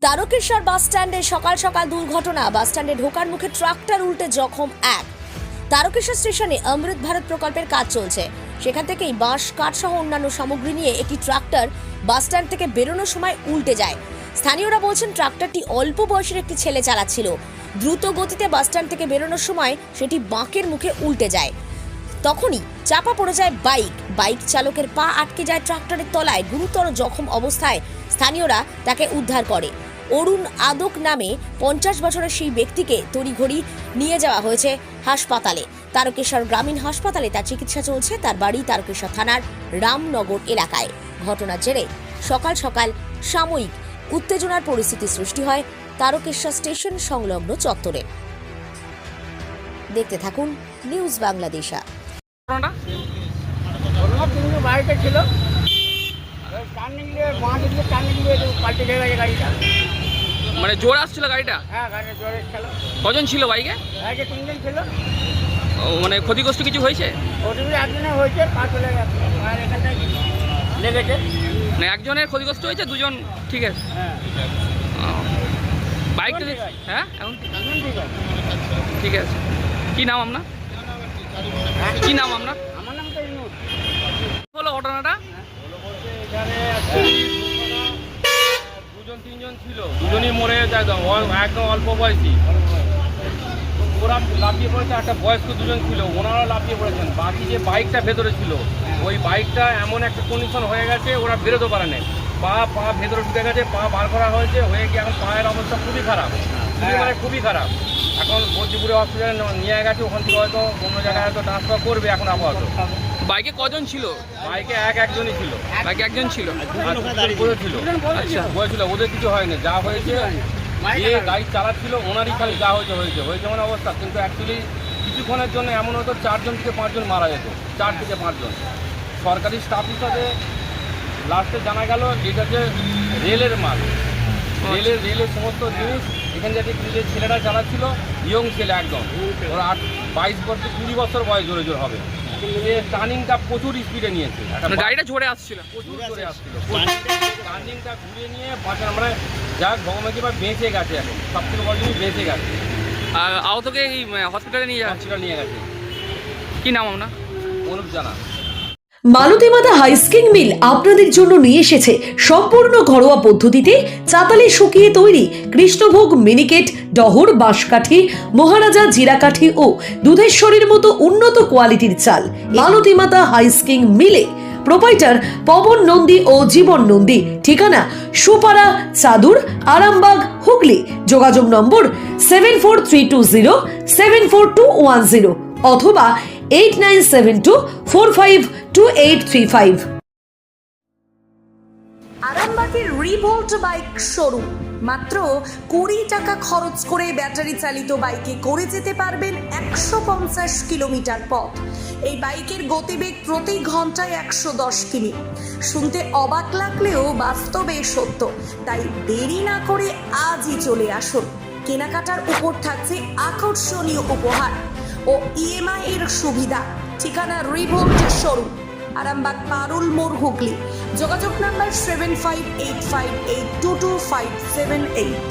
তারকেশ্বর বাস স্ট্যান্ডে সকাল সকাল দুর্ঘটনা। বাস স্ট্যান্ডে ঢোকার মুখে ট্রাক্টর উল্টে জখম এক। তারকেশ্বর স্টেশনে অমৃত ভারত প্রকল্পের কাজ চলছে, সেখান থেকেই বাঁশ কাঠ সহ অন্যান্য সামগ্রী নিয়ে একটি ট্রাক্টর বাস স্ট্যান্ড থেকে বেরোনোর সময় উল্টে যায়। স্থানীয়রা বলছেন ট্রাক্টরটি অল্প বয়সের একটি ছেলে চালাচ্ছিল। দ্রুত গতিতে বাস স্ট্যান্ড থেকে বেরোনোর সময় সেটি বাঁকের মুখে উল্টে যায়। তখনই চাপা পড়ে যায় বাইক চালকের পা আটকে যায় ট্রাক্টরের তলায়। গুরুতর জখম অবস্থায় স্থানীয়রা তাকে উদ্ধার করে। অরুণ আদক নামে 50 বছরের সেই ব্যক্তিকে তড়িঘড়ি নিয়ে যাওয়া হয়েছে হাসপাতালে। তারকেশ্বর গ্রামীণ হাসপাতালে তার চিকিৎসা চলছে। তার বাড়ি তারকেশ্বর থানার রামনগর এলাকায়। ঘটনার জেরে সকাল সকাল সাময়িক উত্তেজনার পরিস্থিতি সৃষ্টি হয় তারকেশ্বর স্টেশন সংলগ্ন চত্বরে। দেখতে থাকুন নিউজ বাংলাদেশা। বাড়িতে ছিল টার্নিং দিয়ে পাল্টে গেছে গাড়িটা। মানে জোর আসছিল গাড়িটা? হ্যাঁ, গাড়িটা জোরে ছিল। কজন ছিল বাইকে? বাইকে 3 জন ছিল। মানে ক্ষতিগ্রস্ত কিছু হয়েছে? ওদিকে একজনের হয়েছে, পা চলে গেছে, আর এখানটায় লেগেছে। মানে একজনের ক্ষতিগ্রস্ত হয়েছে, দুজন ঠিক আছে। হ্যাঁ, বাইকটা হ্যাঁ এখন ঠিক আছে। ঠিক আছে। কি নাম আপনার? কি নাম আপনার? আমার নাম তো ইনুর। হলো ঘটনাটা? এখানে দুজন তিনজন ছিল, দুজনই মরে গেছে একদম অল্প বয়সী। ওরা লাফিয়ে পড়েছে, একটা বয়স্ক দুজন ছিল, ওনারাও লাফিয়ে পড়েছেন। বাকি যে বাইকটা ভেতরে ছিল, ওই বাইকটা এমন একটা কন্ডিশন হয়ে গেছে ওরা বেরোতে পারে না। পা ভেতরে ঢুকে গেছে, পা বার করা হয়েছে, হয়ে গিয়ে এখন পায়ের অবস্থা খুবই খারাপ, মানে খুবই খারাপ। এখন বলজিপুরে হসপিটালে নিয়ে গেছে, ওখান থেকে হয়তো অন্য জায়গায় হয়তো ট্রান্সফার করবে এখন আপাতত। বাইকে কজন ছিল? বাইকে একজনই ছিল। বাইকে একজন ছিল। আচ্ছা, বলেছিল ওদের কিছু হয়নি, যা হয়েছে যে গাড়ি চালাচ্ছিল ওনারই খালি যা হয়েছে যেমন অবস্থা। কিন্তু অ্যাকচুয়ালি কিছুক্ষণের জন্য এমন হতো 4 জন থেকে 5 জন মারা যেত, 4 থেকে 5 জন। সরকারি স্টাফ হিসাবে লাস্টে জানা গেল এটা যে রেলের মাল, রেলের সমস্ত জিনিস এখান থেকে যে ছেলেরা চালাচ্ছিল, ইয়ং ছেলে একদম, ওরা 22 বছর 20 বছর বয়স জোরে হবে। যে টার্নিংটা প্রচুর স্পিডে নিয়েছে, গাড়িটা ঝরে আসছিল, প্রচুর জোরে আসছিল। টার্নিংটা ঘুরে নিয়ে মানে যাক ভগবান কিংবা বেঁচে গেছে, এখন সবথেকে বড় জিনিস বেঁচে গেছে। আর আহতকে এই হসপিটালে নিয়ে যাচ্ছে। হসপিটাল নিয়ে গেছে। কি নাম আপনার? অনুপ জানা। মালতীমাতা হাইস্কিং মিল আপনাদের জন্য নিয়ে এসেছে সম্পূর্ণ ঘরোয়া পদ্ধতিতে চাতালে শুকিয়ে তৈরি কৃষ্ণভোগ মিনিকেট, ডহর, বাঁশকাঠি, মহারাজা জিরাকাঠি ও দুধেশ্বরীর মতো উন্নত কোয়ালিটির চাল। মালতীমাতা হাইস্কিং মিলে প্রোপাইটার পবন নন্দী ও জীবন নন্দী। ঠিকানা সুপারা, চাদুর, আরামবাগ, হুগলি। যোগাযোগ নম্বর 7432074210 অথবা 8972452835। আরামবাগের রিভোল্ট বাইক শোরুম। মাত্র 20 টাকা খরচ করে ব্যাটারি চালিত বাইকে করে যেতে পারবেন 150 কিলোমিটার পথ। এই বাইকের গতিবেগ প্রতি ঘন্টায় 110 কিমি। শুনতে অবাক লাগলেও বাস্তবে সত্য। তাই দেরি না করে আজই চলে আসুন। কেনাকাটার উপর থাকছে আকর্ষণীয় উপহার ও ইএমআই এর সুবিধা। ঠিকানা রিভোল্ট শোরুম, আরামবাগ পারুল মোড়, হুগলি। যোগাযোগ নাম্বার 7585822578।